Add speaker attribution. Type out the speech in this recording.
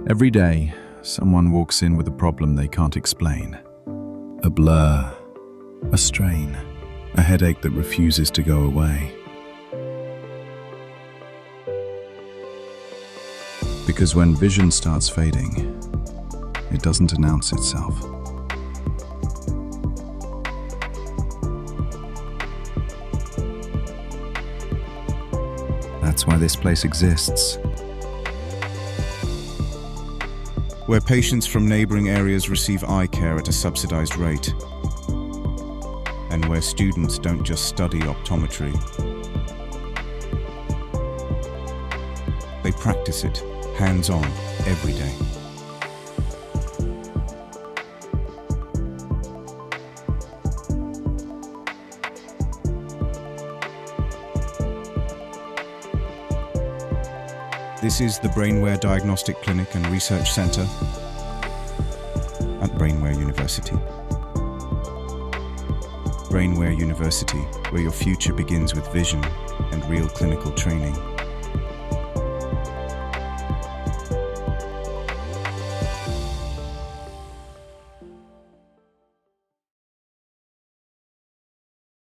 Speaker 1: Every day, someone walks in with a problem they can't explain. A blur, a strain, a headache that refuses to go away. Because when vision starts fading, it doesn't announce itself. That's why this place exists.
Speaker 2: Where patients from neighboring areas receive eye care at a subsidized rate. And where students don't just study optometry. They practice it, hands-on, every day. This is the Brainware Diagnostic Clinic and Research Center at Brainware University. Brainware University, where your future begins with vision and real clinical training.